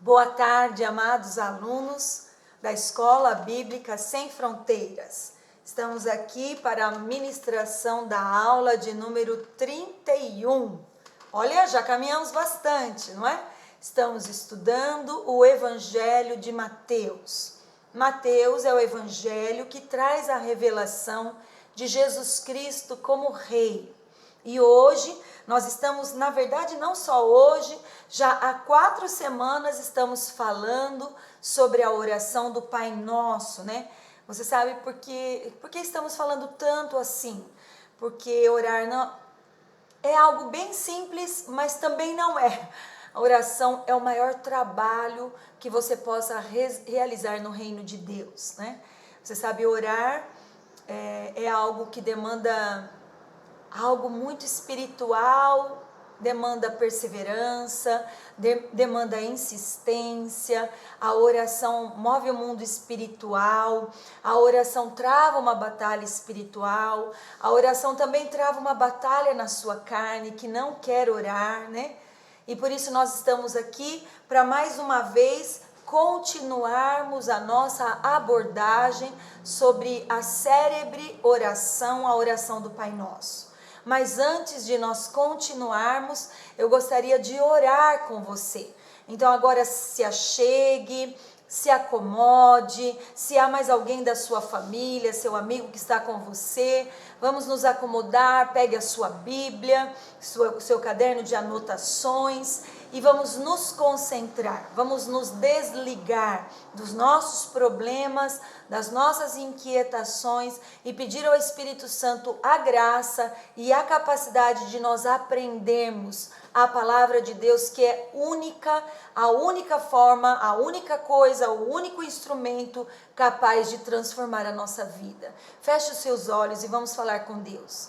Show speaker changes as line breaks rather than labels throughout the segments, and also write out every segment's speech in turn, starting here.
Boa tarde, amados alunos da Escola Bíblica Sem Fronteiras. Estamos aqui para a ministração da aula de número 31. Olha, já caminhamos bastante, não é? Estamos estudando o Evangelho de Mateus. Mateus é o Evangelho que traz a revelação de Jesus Cristo como Rei. E hoje nós estamos, na verdade não só hoje, já há 4 semanas estamos falando sobre a oração do Pai Nosso, né? Você sabe por que estamos falando tanto assim? Porque orar não, é algo bem simples, mas também não é. A oração é o maior trabalho que você possa realizar no reino de Deus, né? Você sabe, orar é algo que demanda algo muito espiritual, demanda perseverança, demanda insistência. A oração move o mundo espiritual, a oração trava uma batalha espiritual, a oração também trava uma batalha na sua carne que não quer orar, né? E por isso nós estamos aqui para mais uma vez continuarmos a nossa abordagem sobre a célebre oração, a oração do Pai Nosso. Mas antes de nós continuarmos, eu gostaria de orar com você. Então agora se achegue, se acomode, se há mais alguém da sua família, seu amigo que está com você, vamos nos acomodar, pegue a sua Bíblia, seu caderno de anotações e vamos nos concentrar, vamos nos desligar dos nossos problemas, das nossas inquietações e pedir ao Espírito Santo a graça e a capacidade de nós aprendermos a palavra de Deus, que é única, a única forma, a única coisa, o único instrumento capaz de transformar a nossa vida. Feche os seus olhos e vamos falar com Deus.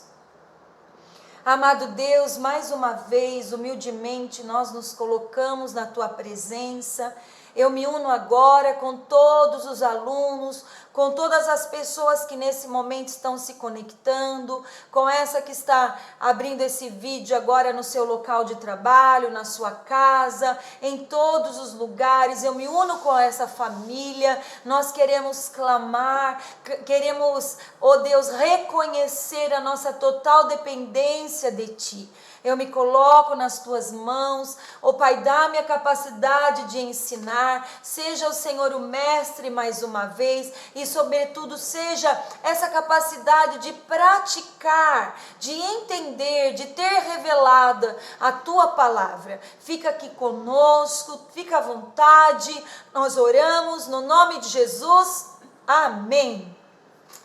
Amado Deus, mais uma vez, humildemente, nós nos colocamos na Tua presença. Eu me uno agora com todos os alunos, com todas as pessoas que nesse momento estão se conectando, com essa que está abrindo esse vídeo agora no seu local de trabalho, na sua casa, em todos os lugares. Eu me uno com essa família. Nós queremos clamar, queremos, ó Deus, reconhecer a nossa total dependência de Ti. Eu me coloco nas Tuas mãos, ó Pai, dá-me a capacidade de ensinar, seja o Senhor o mestre mais uma vez e sobretudo seja essa capacidade de praticar, de entender, de ter revelada a Tua palavra. Fica aqui conosco, fica à vontade, nós oramos no nome de Jesus, amém,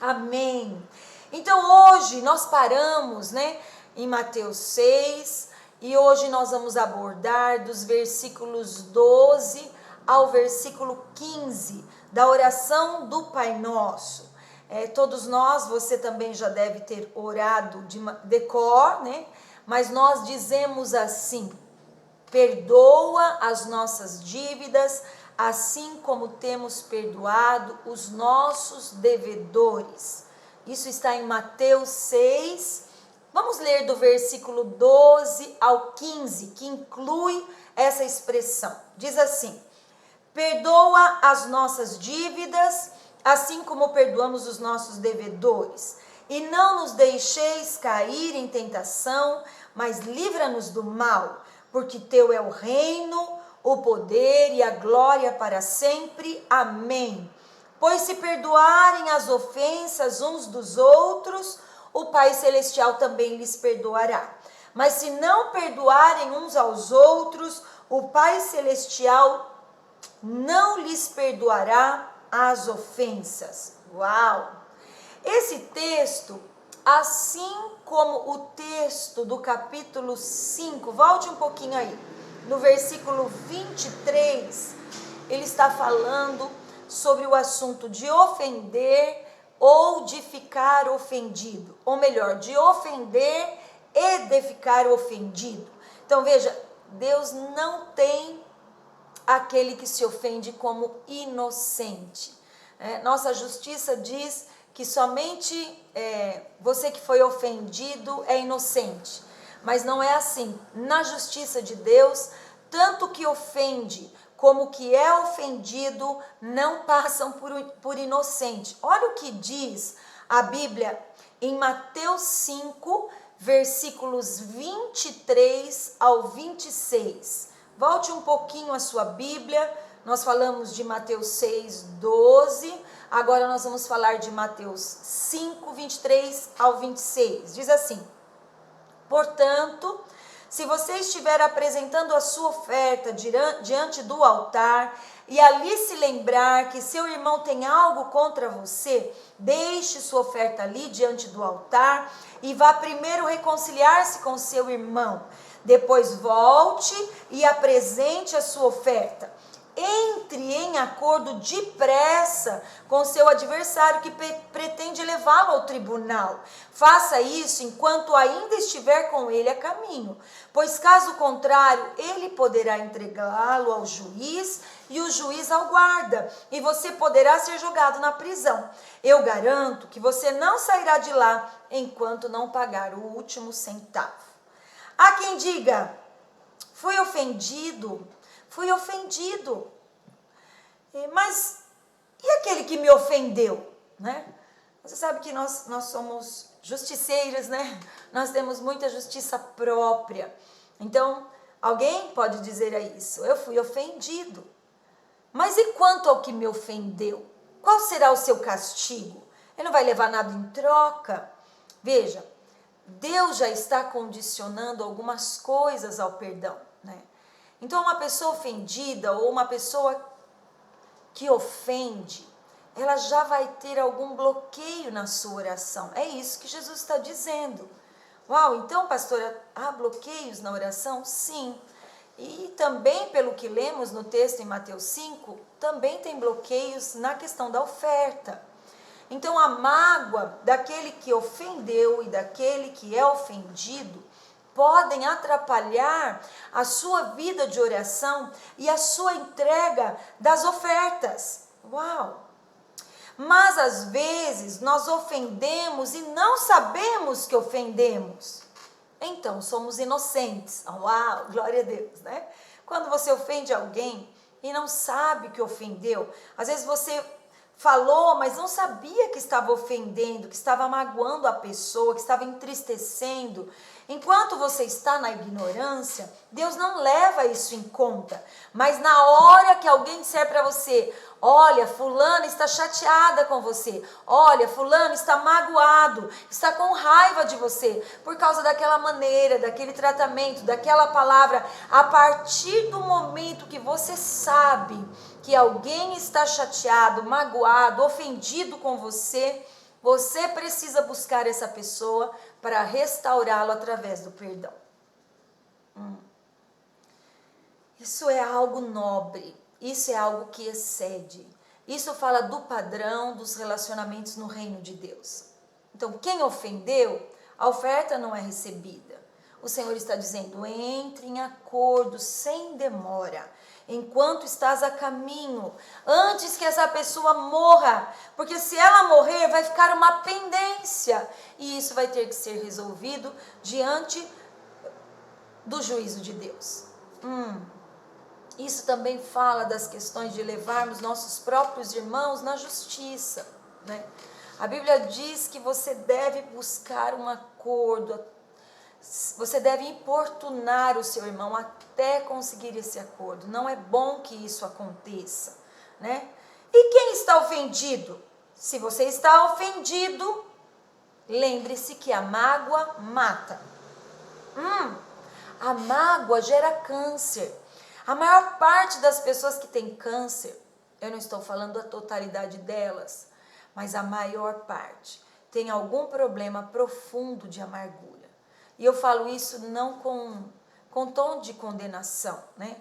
amém. Então hoje nós paramos, em Mateus 6, e hoje nós vamos abordar dos versículos 12 ao versículo 15, da oração do Pai Nosso. Todos nós, você também já deve ter orado de cor, mas nós dizemos assim: perdoa as nossas dívidas, assim como temos perdoado os nossos devedores. Isso está em Mateus 6, vamos ler do versículo 12 ao 15, que inclui essa expressão. Diz assim: perdoa as nossas dívidas, assim como perdoamos os nossos devedores. E não nos deixeis cair em tentação, mas livra-nos do mal, porque Teu é o reino, o poder e a glória para sempre. Amém. Pois se perdoarem as ofensas uns dos outros, o Pai Celestial também lhes perdoará. Mas se não perdoarem uns aos outros, o Pai Celestial não lhes perdoará as ofensas. Uau! Esse texto, assim como o texto do capítulo 5, volte um pouquinho aí, no versículo 23, ele está falando sobre o assunto de ofender ou de ficar ofendido, ou melhor, de ofender e de ficar ofendido. Então veja, Deus não tem aquele que se ofende como inocente. Nossa justiça diz que somente você que foi ofendido é inocente, mas não é assim. Na justiça de Deus, tanto que ofende como o que é ofendido não passam por inocente. Olha o que diz a Bíblia em Mateus 5, versículos 23 ao 26. Volte um pouquinho a sua Bíblia. Nós falamos de Mateus 6, 12. Agora nós vamos falar de Mateus 5, 23 ao 26. Diz assim: portanto, se você estiver apresentando a sua oferta diante do altar e ali se lembrar que seu irmão tem algo contra você, deixe sua oferta ali diante do altar e vá primeiro reconciliar-se com seu irmão. Depois volte e apresente a sua oferta. Entre em acordo depressa com seu adversário que pretende levá-lo ao tribunal. Faça isso enquanto ainda estiver com ele a caminho, pois caso contrário, ele poderá entregá-lo ao juiz e o juiz ao guarda, e você poderá ser jogado na prisão. Eu garanto que você não sairá de lá enquanto não pagar o último centavo. Há quem diga: fui ofendido. Mas e aquele que me ofendeu, né? Você sabe que nós somos justiceiros, né? Nós temos muita justiça própria. Então, alguém pode dizer a isso: eu fui ofendido. Mas e quanto ao que me ofendeu? Qual será o seu castigo? Ele não vai levar nada em troca? Veja, Deus já está condicionando algumas coisas ao perdão, né? Então, uma pessoa ofendida ou uma pessoa que ofende, ela já vai ter algum bloqueio na sua oração. É isso que Jesus está dizendo. Uau, então, pastora, há bloqueios na oração? Sim. E também, pelo que lemos no texto em Mateus 5, também tem bloqueios na questão da oferta. Então, a mágoa daquele que ofendeu e daquele que é ofendido podem atrapalhar a sua vida de oração e a sua entrega das ofertas. Uau! Mas às vezes nós ofendemos e não sabemos que ofendemos. Então somos inocentes. Uau, glória a Deus, né? Quando você ofende alguém e não sabe que ofendeu, às vezes você falou, mas não sabia que estava ofendendo, que estava magoando a pessoa, que estava entristecendo. Enquanto você está na ignorância, Deus não leva isso em conta. Mas na hora que alguém disser para você: olha, fulano está chateada com você, olha, fulano está magoado, está com raiva de você, por causa daquela maneira, daquele tratamento, daquela palavra, a partir do momento que você sabe que alguém está chateado, magoado, ofendido com você, você precisa buscar essa pessoa para restaurá-lo através do perdão. Isso é algo nobre, isso é algo que excede. Isso fala do padrão dos relacionamentos no reino de Deus. Então, quem ofendeu, a oferta não é recebida. O Senhor está dizendo: entre em acordo sem demora, enquanto estás a caminho, antes que essa pessoa morra, porque se ela morrer vai ficar uma pendência, e isso vai ter que ser resolvido diante do juízo de Deus. Isso também fala das questões de levarmos nossos próprios irmãos na justiça, né? A Bíblia diz que você deve buscar um acordo, você deve importunar o seu irmão até conseguir esse acordo. Não é bom que isso aconteça, né? E quem está ofendido? Se você está ofendido, lembre-se que a mágoa mata. A mágoa gera câncer. A maior parte das pessoas que têm câncer, eu não estou falando a totalidade delas, mas a maior parte tem algum problema profundo de amargura. E eu falo isso não com tom de condenação, né?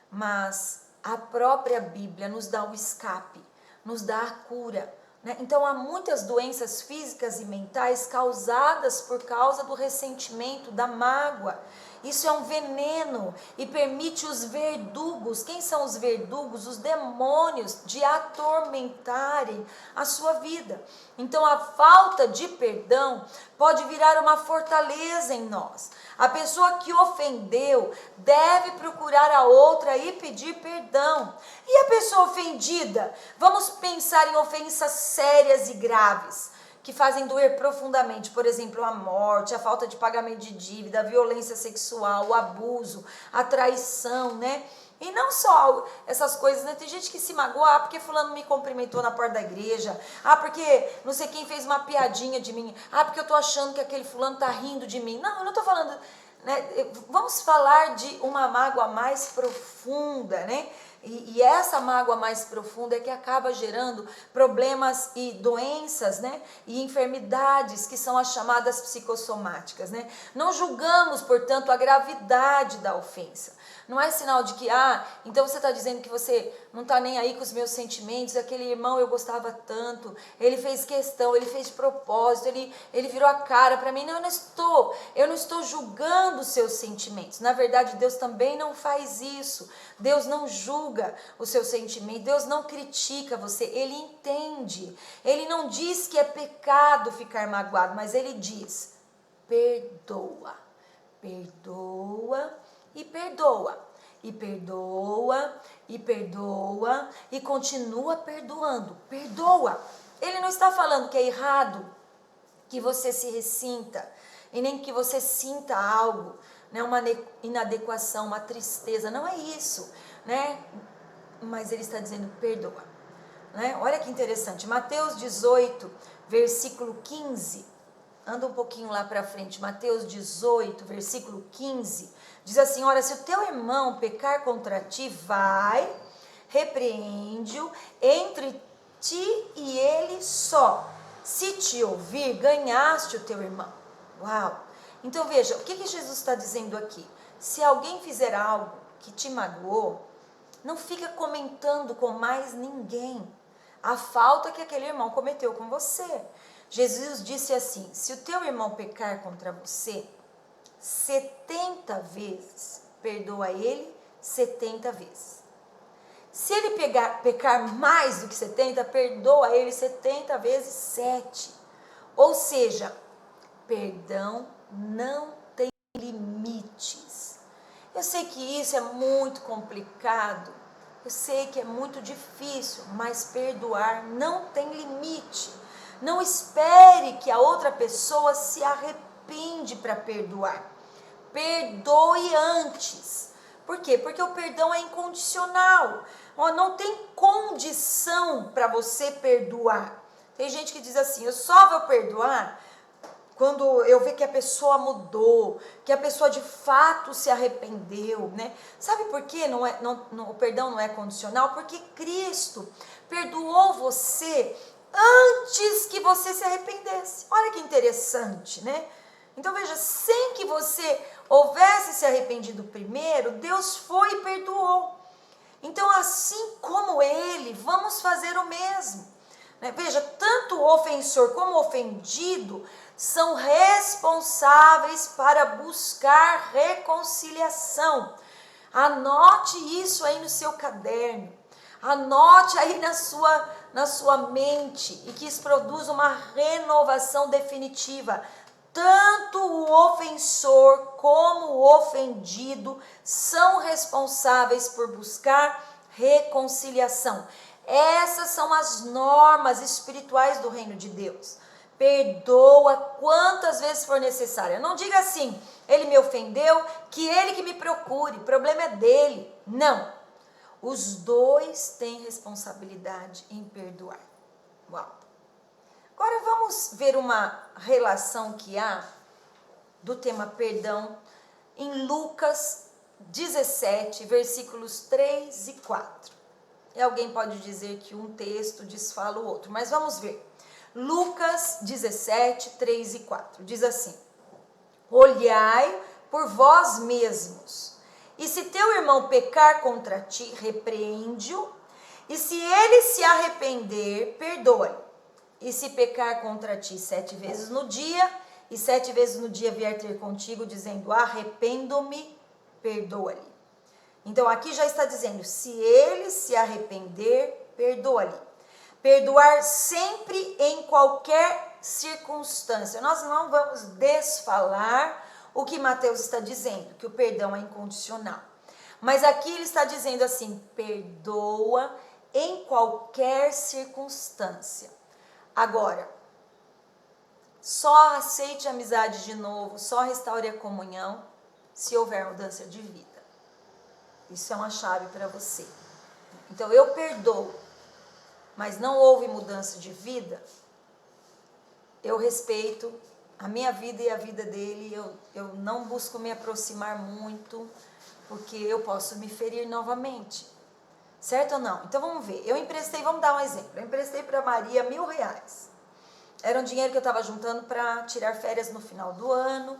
Mas a própria Bíblia nos dá o escape, nos dá a cura, né? Então há muitas doenças físicas e mentais causadas por causa do ressentimento, da mágoa. Isso é um veneno e permite os verdugos, quem são os verdugos? Os demônios, de atormentarem a sua vida. Então a falta de perdão pode virar uma fortaleza em nós. A pessoa que ofendeu deve procurar a outra e pedir perdão. E a pessoa ofendida? Vamos pensar em ofensas sérias e graves, que fazem doer profundamente, por exemplo, a morte, a falta de pagamento de dívida, a violência sexual, o abuso, a traição, né? E não só essas coisas, né? Tem gente que se magoa, porque fulano me cumprimentou na porta da igreja, porque não sei quem fez uma piadinha de mim, porque eu tô achando que aquele fulano tá rindo de mim. Não, eu não tô falando, né? Vamos falar de uma mágoa mais profunda, né? E essa mágoa mais profunda é que acaba gerando problemas e doenças, né? E enfermidades que são as chamadas psicossomáticas, né? Não julgamos, portanto, a gravidade da ofensa. Não é sinal de que, então você está dizendo que você não está nem aí com os meus sentimentos, aquele irmão eu gostava tanto, ele fez questão, ele fez de propósito, ele virou a cara para mim. Não, eu não estou julgando os seus sentimentos. Na verdade, Deus também não faz isso. Deus não julga o seu sentimento, Deus não critica você, Ele entende. Ele não diz que é pecado ficar magoado, mas Ele diz, perdoa, perdoa e perdoa, e perdoa, e perdoa, e continua perdoando, perdoa. Ele não está falando que é errado que você se ressinta, e nem que você sinta algo, né, uma inadequação, uma tristeza, não é isso, né? Mas ele está dizendo perdoa, né? Olha que interessante, Mateus 18, versículo 15, anda um pouquinho lá para frente, Mateus 18, versículo 15, diz assim, ora, se o teu irmão pecar contra ti, vai, repreende-o entre ti e ele só, se te ouvir, ganhaste o teu irmão. Uau! Então veja, o que Jesus está dizendo aqui? Se alguém fizer algo que te magoou, não fica comentando com mais ninguém a falta que aquele irmão cometeu com você. Jesus disse assim, se o teu irmão pecar contra você, 70 vezes, perdoa ele 70 vezes. Se ele pecar mais do que 70, perdoa ele 70 vezes 7. Ou seja, perdão não tem limites. Eu sei que isso é muito complicado, eu sei que é muito difícil, mas perdoar não tem limite. Não espere que a outra pessoa se arrepende para perdoar. Perdoe antes. Por quê? Porque o perdão é incondicional. Não tem condição para você perdoar. Tem gente que diz assim, eu só vou perdoar quando eu ver que a pessoa mudou, que a pessoa de fato se arrependeu, né? Sabe por quê o perdão não é condicional? Porque Cristo perdoou você antes que você se arrependesse. Olha que interessante, né? Então veja, sem que você houvesse se arrependido primeiro, Deus foi e perdoou. Então assim como Ele, vamos fazer o mesmo. Veja, tanto o ofensor como o ofendido são responsáveis para buscar reconciliação. Anote isso aí no seu caderno, anote aí na sua mente, e que isso produza uma renovação definitiva. Tanto o ofensor como o ofendido são responsáveis por buscar reconciliação. Essas são as normas espirituais do reino de Deus. Perdoa quantas vezes for necessário. Não diga assim, ele me ofendeu, que ele que me procure, o problema é dele. Não. Os dois têm responsabilidade em perdoar. Uau. Agora vamos ver uma relação que há do tema perdão em Lucas 17, versículos 3 e 4. E alguém pode dizer que um texto desfala o outro, mas vamos ver. Lucas 17, 3 e 4, diz assim, olhai por vós mesmos, e se teu irmão pecar contra ti, repreende-o, e se ele se arrepender, perdoa-lhe, e se pecar contra ti 7 vezes no dia, e 7 vezes no dia vier ter contigo, dizendo, arrependo-me, perdoa-lhe. Então aqui já está dizendo, se ele se arrepender, perdoa-lhe. Perdoar sempre em qualquer circunstância. Nós não vamos desfalar o que Mateus está dizendo, que o perdão é incondicional. Mas aqui ele está dizendo assim, perdoa em qualquer circunstância. Agora, só aceite a amizade de novo, só restaure a comunhão, se houver mudança de vida. Isso é uma chave para você. Então, eu perdoo, mas não houve mudança de vida, eu respeito a minha vida e a vida dele, eu não busco me aproximar muito, porque eu posso me ferir novamente. Certo ou não? Então vamos ver. Eu emprestei, vamos dar um exemplo. Eu emprestei para Maria R$1.000. Era um dinheiro que eu estava juntando para tirar férias no final do ano.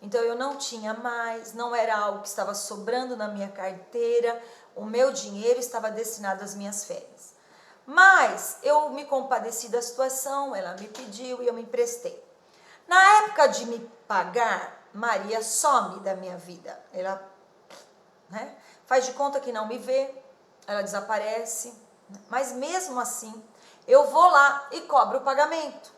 Então eu não tinha mais, não era algo que estava sobrando na minha carteira. O meu dinheiro estava destinado às minhas férias. Mas eu me compadeci da situação, ela me pediu e eu me emprestei. Na época de me pagar, Maria some da minha vida. Ela faz de conta que não me vê, ela desaparece. Mas mesmo assim, eu vou lá e cobro o pagamento.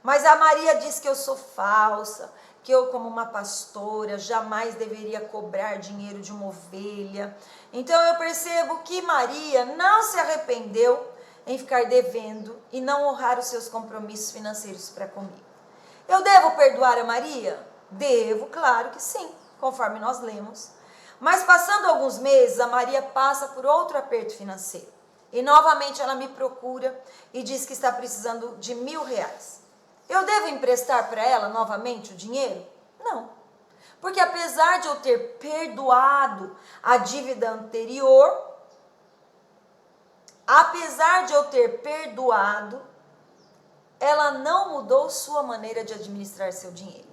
Mas a Maria diz que eu sou falsa, que eu, como uma pastora, jamais deveria cobrar dinheiro de uma ovelha. Então eu percebo que Maria não se arrependeu em ficar devendo e não honrar os seus compromissos financeiros para comigo. Eu devo perdoar a Maria? Devo, claro que sim, conforme nós lemos. Mas passando alguns meses, a Maria passa por outro aperto financeiro. E novamente ela me procura e diz que está precisando de R$1.000. Eu devo emprestar para ela novamente o dinheiro? Não. Porque apesar de eu ter perdoado a dívida anterior, ela não mudou sua maneira de administrar seu dinheiro.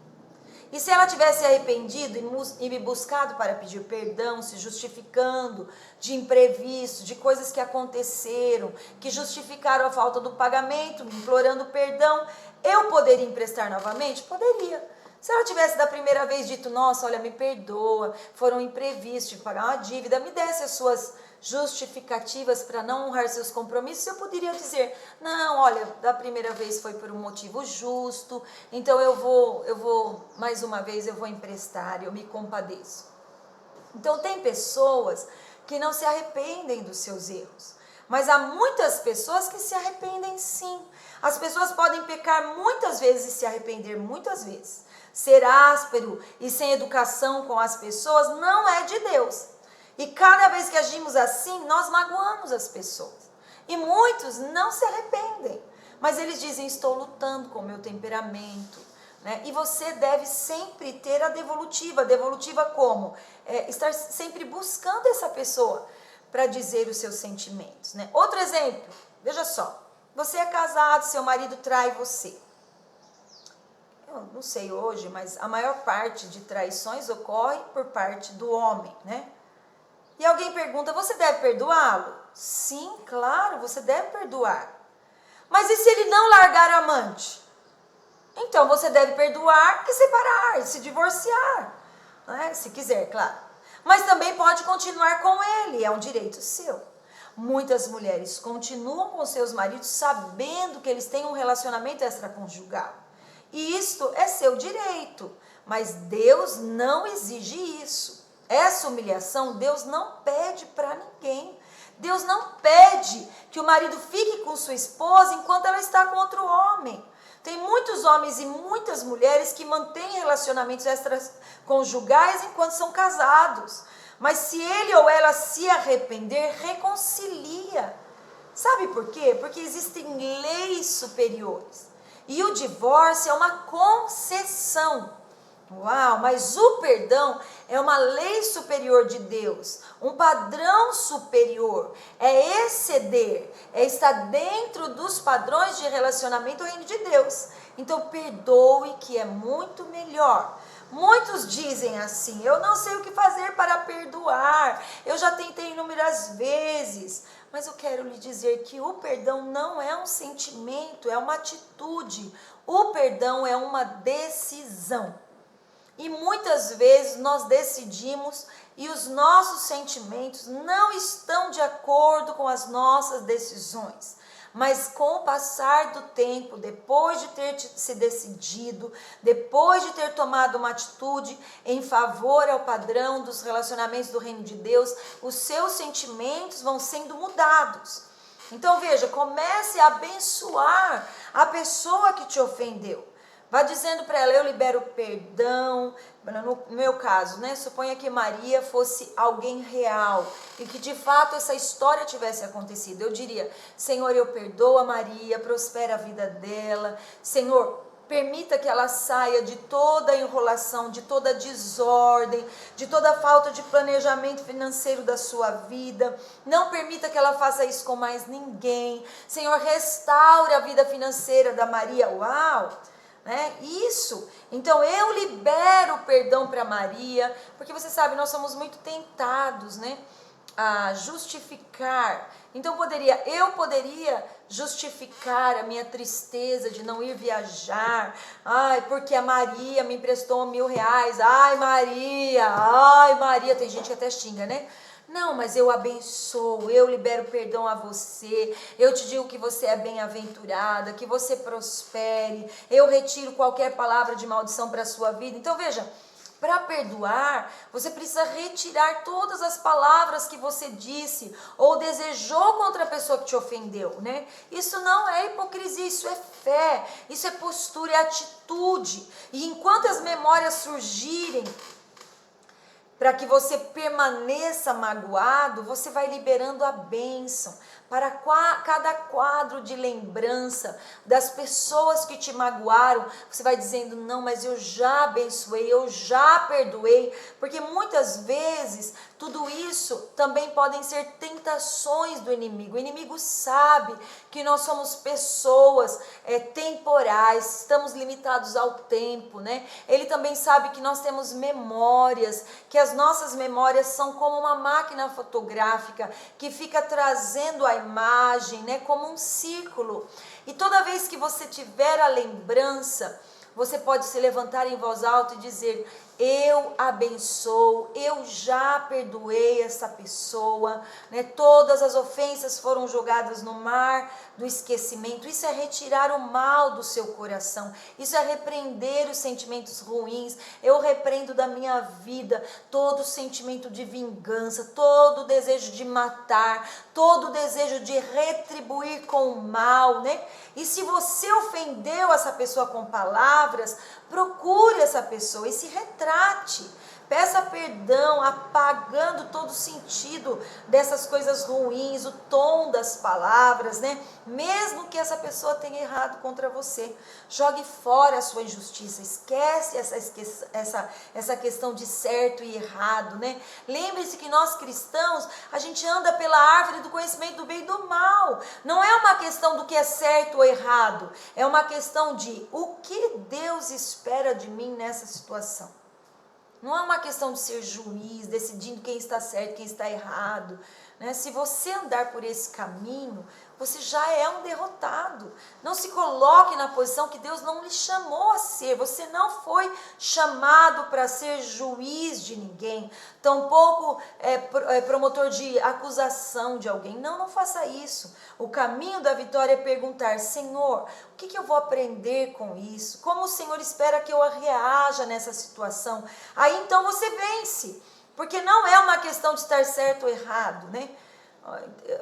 E se ela tivesse arrependido e me buscado para pedir perdão, se justificando de imprevisto, de coisas que aconteceram, que justificaram a falta do pagamento, me implorando perdão, eu poderia emprestar novamente? Poderia. Se ela tivesse da primeira vez dito, nossa, olha, me perdoa, foram imprevistos, tive que pagar uma dívida, me desse as suas justificativas para não honrar seus compromissos, eu poderia dizer, não, olha, da primeira vez foi por um motivo justo, então eu vou, mais uma vez eu vou emprestar, eu me compadeço. Então tem pessoas que não se arrependem dos seus erros, mas há muitas pessoas que se arrependem sim. As pessoas podem pecar muitas vezes e se arrepender muitas vezes. Ser áspero e sem educação com as pessoas não é de Deus. E cada vez que agimos assim, nós magoamos as pessoas. E muitos não se arrependem. Mas eles dizem, estou lutando com o meu temperamento. Né? E você deve sempre ter a devolutiva. Devolutiva como? Estar sempre buscando essa pessoa para dizer os seus sentimentos. Né? Outro exemplo, veja só. Você é casado, seu marido trai você. Eu não sei hoje, mas a maior parte de traições ocorre por parte do homem, né? E alguém pergunta, você deve perdoá-lo? Sim, claro, você deve perdoar. Mas e se ele não largar a amante? Então você deve perdoar e separar, se divorciar, né? Se quiser, claro. Mas também pode continuar com ele, é um direito seu. Muitas mulheres continuam com seus maridos sabendo que eles têm um relacionamento extraconjugal. E isto é seu direito, mas Deus não exige isso. Essa humilhação Deus não pede para ninguém. Deus não pede que o marido fique com sua esposa enquanto ela está com outro homem. Tem muitos homens e muitas mulheres que mantêm relacionamentos extraconjugais enquanto são casados. Mas se ele ou ela se arrepender, reconcilia. Sabe por quê? Porque existem leis superiores. E o divórcio é uma concessão. Uau, mas o perdão é uma lei superior de Deus, um padrão superior, é exceder, é estar dentro dos padrões de relacionamento do reino de Deus. Então perdoe, que é muito melhor. Muitos dizem assim, eu não sei o que fazer para perdoar, eu já tentei inúmeras vezes. Mas eu quero lhe dizer que o perdão não é um sentimento, é uma atitude. O perdão é uma decisão. E muitas vezes nós decidimos e os nossos sentimentos não estão de acordo com as nossas decisões. Mas com o passar do tempo, depois de ter se decidido, depois de ter tomado uma atitude em favor ao padrão dos relacionamentos do reino de Deus, os seus sentimentos vão sendo mudados. Então veja, comece a abençoar a pessoa que te ofendeu. Vá dizendo para ela, eu libero perdão. No meu caso, né? Suponha que Maria fosse alguém real e que de fato essa história tivesse acontecido. Eu diria, Senhor, eu perdoo a Maria, prospera a vida dela. Senhor, permita que ela saia de toda enrolação, de toda desordem, de toda falta de planejamento financeiro da sua vida. Não permita que ela faça isso com mais ninguém. Senhor, restaure a vida financeira da Maria. Uau! Isso, então eu libero perdão para Maria, porque você sabe, nós somos muito tentados, a justificar. Então eu poderia justificar a minha tristeza de não ir viajar, porque a Maria me emprestou R$1.000, ai Maria, tem gente que até xinga, Não, mas eu abençoo, eu libero perdão a você, eu te digo que você é bem-aventurada, que você prospere, eu retiro qualquer palavra de maldição para a sua vida. Então veja, para perdoar, você precisa retirar todas as palavras que você disse ou desejou contra a pessoa que te ofendeu, Isso não é hipocrisia, isso é fé, isso é postura, é atitude. E enquanto as memórias surgirem, para que você permaneça magoado, você vai liberando a bênção. Para cada quadro de lembrança das pessoas que te magoaram, você vai dizendo, não, mas eu já abençoei, eu já perdoei. Porque muitas vezes, tudo isso também podem ser tentações do inimigo. O inimigo sabe que nós somos pessoas temporais, estamos limitados ao tempo, Ele também sabe que nós temos memórias, que as nossas memórias são como uma máquina fotográfica que fica trazendo a imagem, como um círculo. E toda vez que você tiver a lembrança, você pode se levantar em voz alta e dizer, eu abençoo, eu já perdoei essa pessoa, Todas as ofensas foram jogadas no mar do esquecimento. Isso é retirar o mal do seu coração, isso é repreender os sentimentos ruins. Eu repreendo da minha vida todo sentimento de vingança, todo desejo de matar, todo desejo de retribuir com o mal, E se você ofendeu essa pessoa com palavras, procure essa pessoa e se retrate. Peça perdão, apagando todo o sentido dessas coisas ruins, o tom das palavras, Mesmo que essa pessoa tenha errado contra você. Jogue fora a sua injustiça, esquece essa questão de certo e errado, Lembre-se que nós cristãos, a gente anda pela árvore do conhecimento do bem e do mal. Não é uma questão do que é certo ou errado, é uma questão de o que Deus espera de mim nessa situação. Não é uma questão de ser juiz, decidindo quem está certo, quem está errado. Se você andar por esse caminho, você já é um derrotado. Não se coloque na posição que Deus não lhe chamou a ser. Você não foi chamado para ser juiz de ninguém, tampouco promotor de acusação de alguém. Não faça isso. O caminho da vitória é perguntar, Senhor, o que eu vou aprender com isso? Como o Senhor espera que eu reaja nessa situação? Aí então você vence. Porque não é uma questão de estar certo ou errado,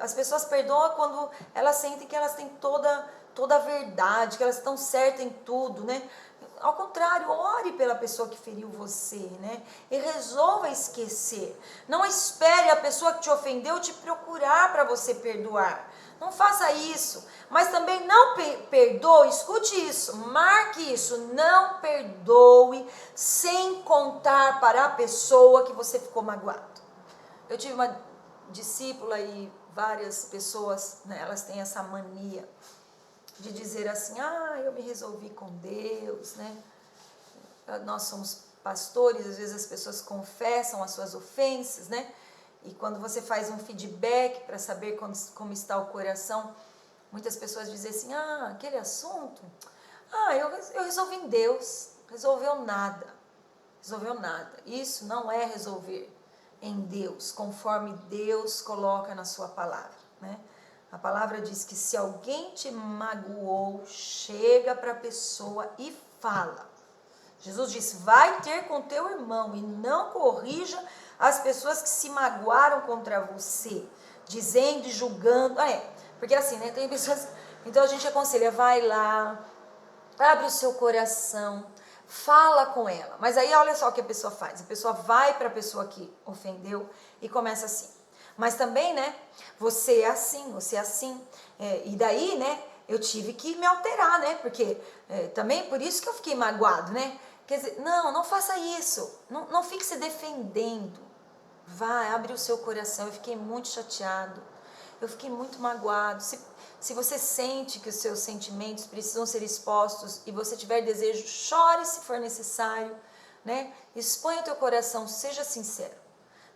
As pessoas perdoam quando elas sentem que elas têm toda a verdade, que elas estão certas em tudo, Ao contrário, ore pela pessoa que feriu você, E resolva esquecer. Não espere a pessoa que te ofendeu te procurar para você perdoar. Não faça isso. Mas também não perdoe, escute isso, marque isso, não perdoe sem contar para a pessoa que você ficou magoado. Eu tive uma discípula e várias pessoas, elas têm essa mania de dizer assim, eu me resolvi com Deus, Nós somos pastores, às vezes as pessoas confessam as suas ofensas, E quando você faz um feedback para saber como está o coração, muitas pessoas dizem assim, aquele assunto, Eu resolvi em Deus. Resolveu nada. Resolveu nada. Isso não é resolver em Deus, conforme Deus coloca na sua palavra, né? A palavra diz que se alguém te magoou, chega para a pessoa e fala. Jesus disse, vai ter com teu irmão e não corrija as pessoas que se magoaram contra você, dizendo e julgando. Porque assim, né, tem pessoas... Então a gente aconselha, vai lá, abre o seu coração, fala com ela. Mas aí olha só o que a pessoa faz. A pessoa vai para a pessoa que ofendeu e começa assim. Mas também, né, você é assim. E daí, né, eu tive que me alterar, né, porque também por isso que eu fiquei magoado, né. Quer dizer, não faça isso, não fique se defendendo. Vai, abre o seu coração. Eu fiquei muito chateado, eu fiquei muito magoado. Se você sente que os seus sentimentos precisam ser expostos e você tiver desejo, chore se for necessário, né? Exponha o teu coração, seja sincero.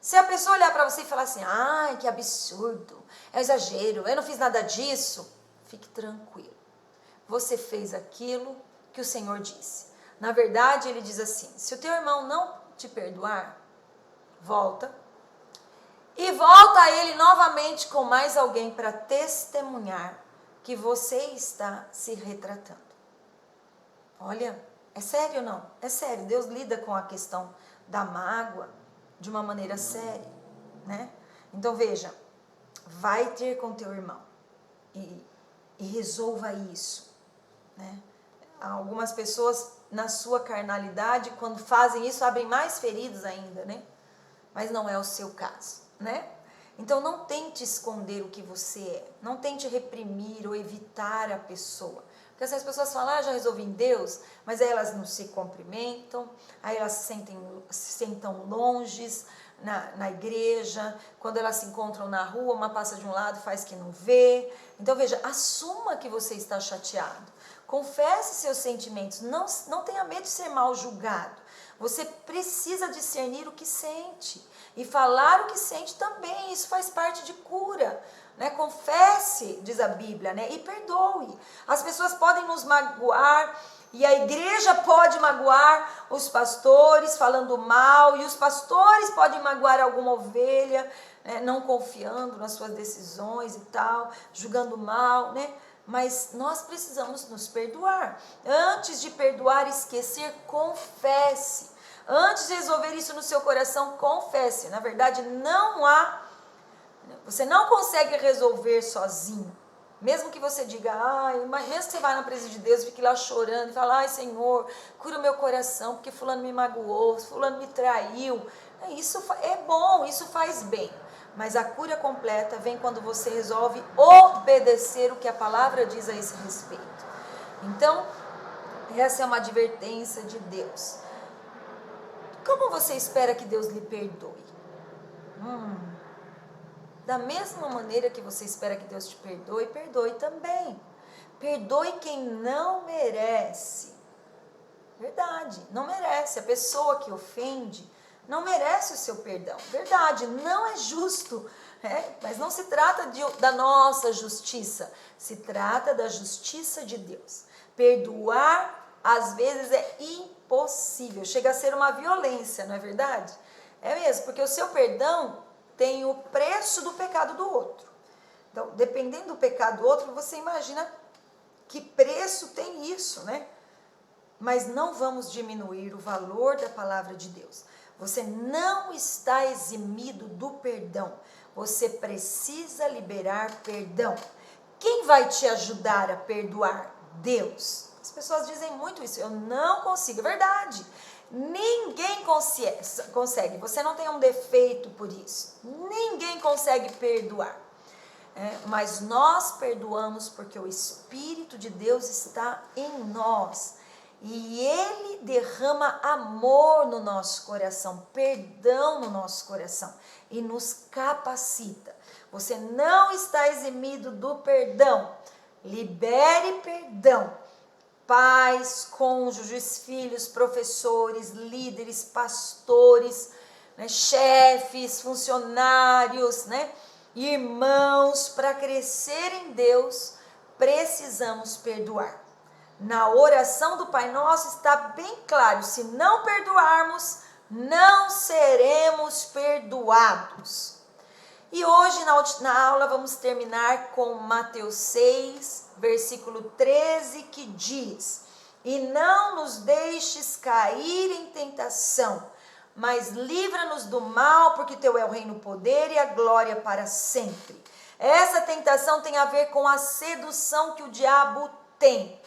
Se a pessoa olhar para você e falar assim, ai, que absurdo, é um exagero, eu não fiz nada disso, fique tranquilo. Você fez aquilo que o Senhor disse. Na verdade, ele diz assim, se o teu irmão não te perdoar, volta. E volta a ele novamente com mais alguém para testemunhar que você está se retratando. Olha, é sério ou não? É sério, Deus lida com a questão da mágoa de uma maneira séria, né? Então veja, vai ter com teu irmão e resolva isso, né? Algumas pessoas na sua carnalidade, quando fazem isso, abrem mais feridas ainda, né? Mas não é o seu caso, né? Então não tente esconder o que você é, não tente reprimir ou evitar a pessoa. Porque essas pessoas falam, já resolvi em Deus, mas aí elas não se cumprimentam, aí elas se sentam longe na igreja, quando elas se encontram na rua, uma passa de um lado, faz que não vê. Então veja, assuma que você está chateado, confesse seus sentimentos, não tenha medo de ser mal julgado. Você precisa discernir o que sente e falar o que sente também, isso faz parte de cura, né? Confesse, diz a Bíblia, né? E perdoe. As pessoas podem nos magoar e a igreja pode magoar os pastores falando mal e os pastores podem magoar alguma ovelha, né? Não confiando nas suas decisões e tal, julgando mal, né? Mas nós precisamos nos perdoar. Antes de perdoar e esquecer, confesse. Antes de resolver isso no seu coração, confesse. Na verdade, você não consegue resolver sozinho. Mesmo que você diga, mesmo que você vá na presença de Deus, fique lá chorando e fale, Senhor, cura o meu coração, porque fulano me magoou, fulano me traiu. Isso é bom, isso faz bem. Mas a cura completa vem quando você resolve obedecer o que a palavra diz a esse respeito. Então, essa é uma advertência de Deus. Como você espera que Deus lhe perdoe? Da mesma maneira que você espera que Deus te perdoe, perdoe também. Perdoe quem não merece. Verdade, não merece. A pessoa que ofende não merece o seu perdão. Verdade, não é justo. Mas não se trata da nossa justiça. Se trata da justiça de Deus. Perdoar, às vezes, é impossível. Chega a ser uma violência, não é verdade? É mesmo, porque o seu perdão tem o preço do pecado do outro. Então, dependendo do pecado do outro, você imagina que preço tem isso, né? Mas não vamos diminuir o valor da palavra de Deus. Você não está eximido do perdão. Você precisa liberar perdão. Quem vai te ajudar a perdoar? Deus. As pessoas dizem muito isso. Eu não consigo. É verdade. Ninguém consegue. Você não tem um defeito por isso. Ninguém consegue perdoar. Mas nós perdoamos porque o Espírito de Deus está em nós. E Ele derrama amor no nosso coração, perdão no nosso coração e nos capacita. Você não está eximido do perdão. Libere perdão. Pais, cônjuges, filhos, professores, líderes, pastores, né, chefes, funcionários, né, irmãos, para crescer em Deus, precisamos perdoar. Na oração do Pai Nosso está bem claro: se não perdoarmos, não seremos perdoados. E hoje na aula vamos terminar com Mateus 6, versículo 13, que diz: e não nos deixes cair em tentação, mas livra-nos do mal, porque teu é o reino, o poder e a glória para sempre. Essa tentação tem a ver com a sedução que o diabo tem.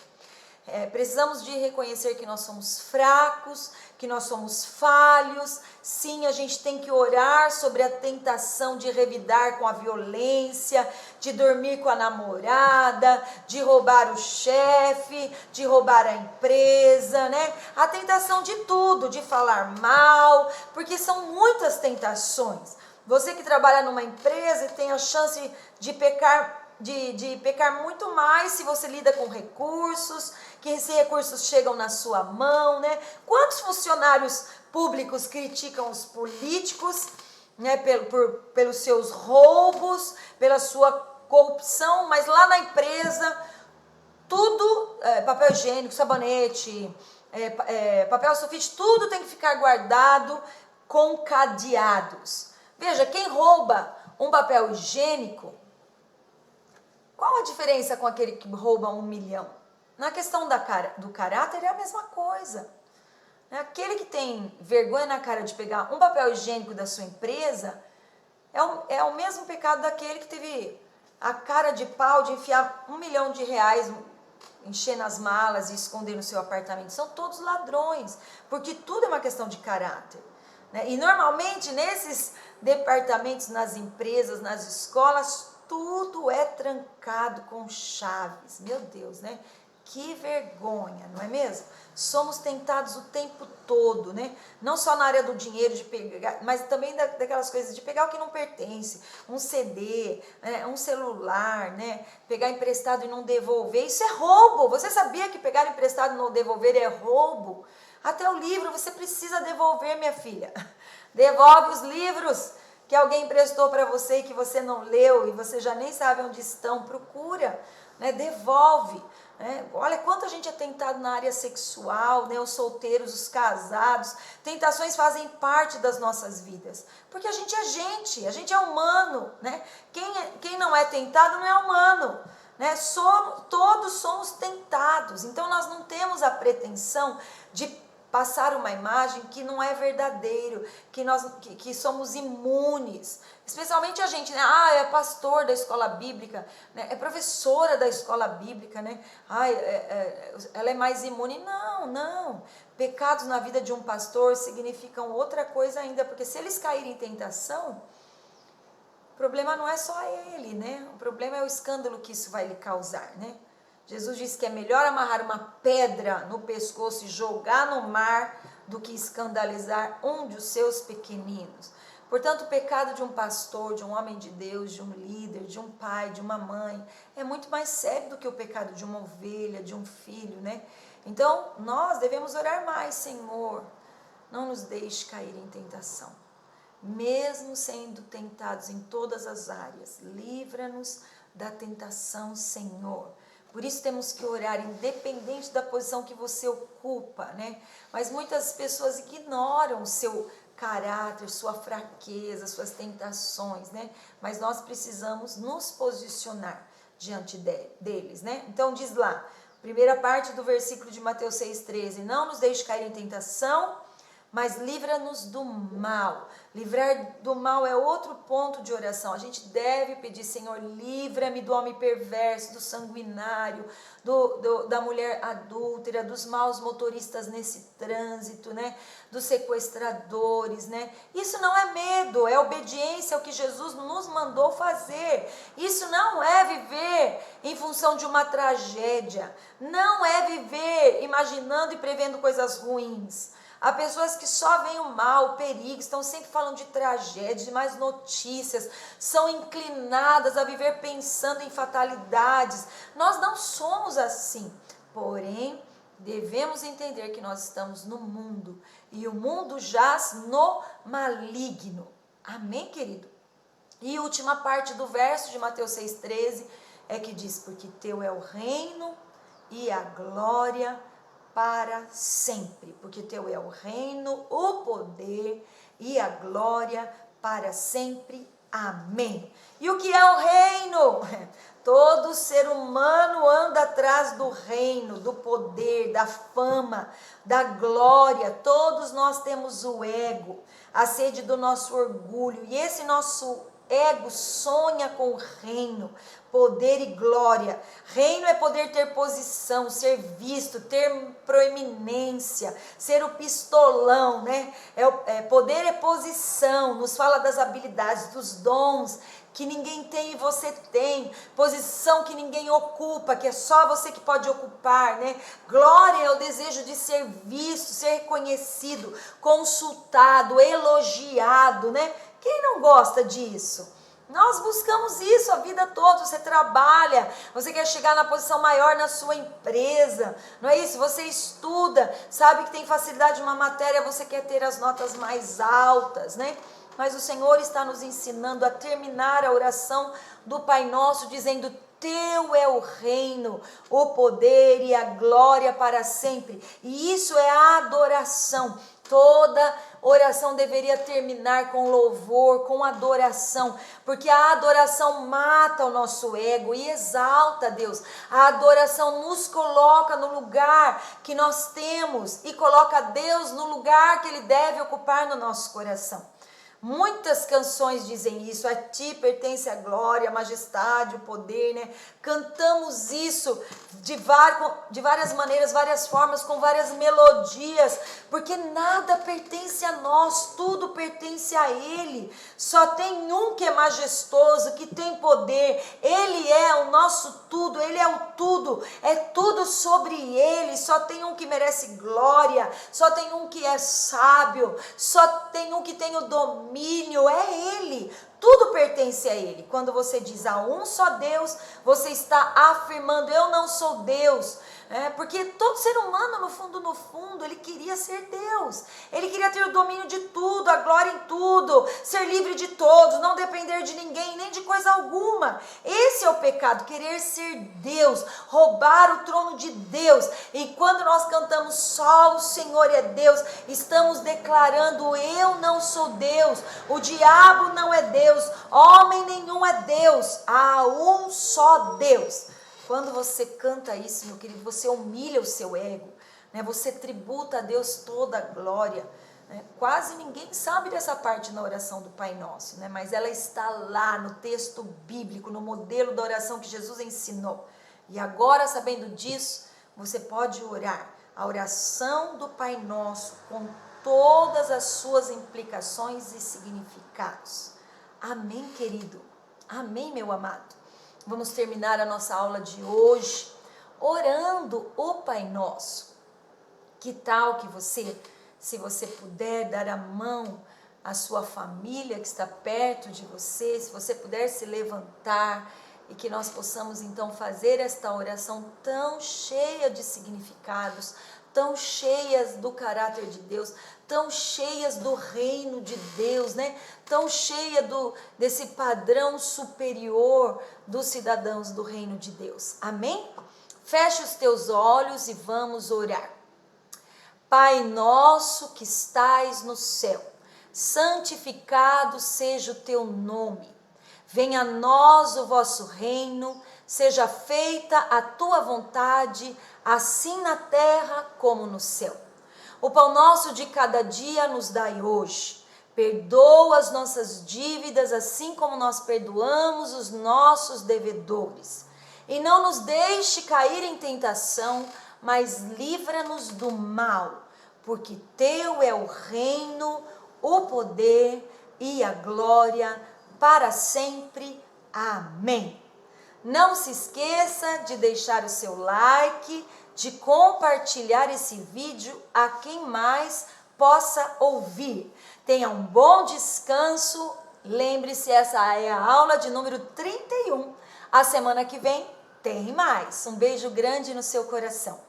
Precisamos de reconhecer que nós somos fracos, que nós somos falhos. Sim, a gente tem que orar sobre a tentação de revidar com a violência, de dormir com a namorada, de roubar o chefe, de roubar a empresa, né? A tentação de tudo, de falar mal, porque são muitas tentações. Você que trabalha numa empresa e tem a chance de pecar, de pecar muito mais se você lida com recursos, que esses recursos chegam na sua mão, né? Quantos funcionários públicos criticam os políticos, né, pelos seus roubos, pela sua corrupção, mas lá na empresa, tudo, papel higiênico, sabonete, papel sulfite, tudo tem que ficar guardado com cadeados. Veja, quem rouba um papel higiênico, qual a diferença com aquele que rouba 1 milhão? Na questão do caráter é a mesma coisa. Aquele que tem vergonha na cara de pegar um papel higiênico da sua empresa é o mesmo pecado daquele que teve a cara de pau de enfiar R$1 milhão, encher nas malas e esconder no seu apartamento. São todos ladrões, porque tudo é uma questão de caráter. E normalmente nesses departamentos, nas empresas, nas escolas, tudo é trancado com chaves. Meu Deus, né? Que vergonha, não é mesmo? Somos tentados o tempo todo, né? Não só na área do dinheiro, de pegar, mas também daquelas coisas de pegar o que não pertence, um CD, um celular, né? Pegar emprestado e não devolver, isso é roubo. Você sabia que pegar emprestado e não devolver é roubo? Até o livro você precisa devolver, minha filha. Devolve os livros que alguém emprestou para você e que você não leu e você já nem sabe onde estão. Procura, né? Devolve. Olha quanta gente é tentado na área sexual, né? Os solteiros, os casados. Tentações fazem parte das nossas vidas, porque a gente é humano, né? Quem não é tentado não é humano, né? Todos somos tentados, então nós não temos a pretensão de passar uma imagem que não é verdadeiro, que somos imunes, especialmente a gente, né? É pastor da escola bíblica, né? É professora da escola bíblica, né? Ela é mais imune. Não. Pecados na vida de um pastor significam outra coisa ainda, porque se eles caírem em tentação, o problema não é só ele, né? O problema é o escândalo que isso vai lhe causar, né? Jesus disse que é melhor amarrar uma pedra no pescoço e jogar no mar do que escandalizar um de seus pequeninos. Portanto, o pecado de um pastor, de um homem de Deus, de um líder, de um pai, de uma mãe, é muito mais sério do que o pecado de uma ovelha, de um filho, né? Então, nós devemos orar mais: Senhor, não nos deixe cair em tentação. Mesmo sendo tentados em todas as áreas, livra-nos da tentação, Senhor. Por isso temos que orar, independente da posição que você ocupa, né? Mas muitas pessoas ignoram o seu caráter, sua fraqueza, suas tentações, né? Mas nós precisamos nos posicionar diante deles, né? Então diz lá, primeira parte do versículo de Mateus 6,13: não nos deixe cair em tentação, mas livra-nos do mal. Livrar do mal é outro ponto de oração. A gente deve pedir: Senhor, livra-me do homem perverso, do sanguinário, da mulher adúltera, dos maus motoristas nesse trânsito, né? Dos sequestradores, né? Isso não é medo, é obediência ao que Jesus nos mandou fazer. Isso não é viver em função de uma tragédia. Não é viver imaginando e prevendo coisas ruins. Há pessoas que só veem o mal, o perigo, estão sempre falando de tragédia, de mais notícias, são inclinadas a viver pensando em fatalidades. Nós não somos assim, porém, devemos entender que nós estamos no mundo e o mundo jaz no maligno. Amém, querido? E a última parte do verso de Mateus 6,13 é que diz: porque teu é o reino e a glória para sempre, porque teu é o reino, o poder e a glória para sempre. Amém. E o que é o reino? Todo ser humano anda atrás do reino, do poder, da fama, da glória. Todos nós temos o ego, a sede do nosso orgulho, e esse nosso ego sonha com o reino, poder e glória. Reino é poder ter posição, ser visto, ter proeminência, ser o pistolão, né? Poder é posição, nos fala das habilidades, dos dons que ninguém tem e você tem, posição que ninguém ocupa, que é só você que pode ocupar, né? Glória é o desejo de ser visto, ser reconhecido, consultado, elogiado, né? Quem não gosta disso? Nós buscamos isso a vida toda. Você trabalha, você quer chegar na posição maior na sua empresa, não é isso? Você estuda, sabe que tem facilidade em uma matéria, você quer ter as notas mais altas, né? Mas o Senhor está nos ensinando a terminar a oração do Pai Nosso dizendo: teu é o reino, o poder e a glória para sempre. E isso é a adoração. Toda oração deveria terminar com louvor, com adoração, porque a adoração mata o nosso ego e exalta Deus. A adoração nos coloca no lugar que nós temos e coloca Deus no lugar que Ele deve ocupar no nosso coração. Muitas canções dizem isso: a ti pertence a glória, a majestade, o poder, né? Cantamos isso de várias maneiras, várias formas, com várias melodias, porque nada pertence a nós, tudo pertence a Ele. Só tem um que é majestoso, que tem poder, Ele é o nosso tudo, Ele é o tudo, é tudo sobre Ele. Só tem um que merece glória, só tem um que é sábio, só tem um que tem o domínio, é Ele. Tudo pertence a Ele. Quando você diz a um só Deus, você está afirmando: eu não sou Deus. Porque todo ser humano, no fundo, ele queria ser Deus. Ele queria ter o domínio de tudo, a glória em tudo, ser livre de todos, não depender de ninguém, nem de coisa alguma. Esse é o pecado, querer ser Deus, roubar o trono de Deus. E quando nós cantamos só o Senhor é Deus, estamos declarando: eu não sou Deus, o diabo não é Deus, homem nenhum é Deus, há um só Deus. Quando você canta isso, meu querido, você humilha o seu ego, né? Você tributa a Deus toda a glória, né? Quase ninguém sabe dessa parte na oração do Pai Nosso, né? Mas ela está lá no texto bíblico, no modelo da oração que Jesus ensinou. E agora, sabendo disso, você pode orar a oração do Pai Nosso com todas as suas implicações e significados. Amém, querido? Amém, meu amado? Vamos terminar a nossa aula de hoje orando o Pai Nosso. Que tal que você, se você puder, dar a mão à sua família que está perto de você, se você puder se levantar e que nós possamos então fazer esta oração tão cheia de significados, tão cheias do caráter de Deus, tão cheias do reino de Deus, né? Tão cheia desse padrão superior dos cidadãos do reino de Deus. Amém? Feche os teus olhos e vamos orar. Pai nosso que estais no céu, santificado seja o teu nome. Venha a nós o vosso reino, seja feita a tua vontade, assim na terra como no céu. O pão nosso de cada dia nos dai hoje. Perdoa as nossas dívidas, assim como nós perdoamos os nossos devedores. E não nos deixe cair em tentação, mas livra-nos do mal, porque teu é o reino, o poder e a glória para sempre. Amém. Não se esqueça de deixar o seu like, de compartilhar esse vídeo a quem mais possa ouvir. Tenha um bom descanso. Lembre-se, essa é a aula de número 31. A semana que vem tem mais. Um beijo grande no seu coração.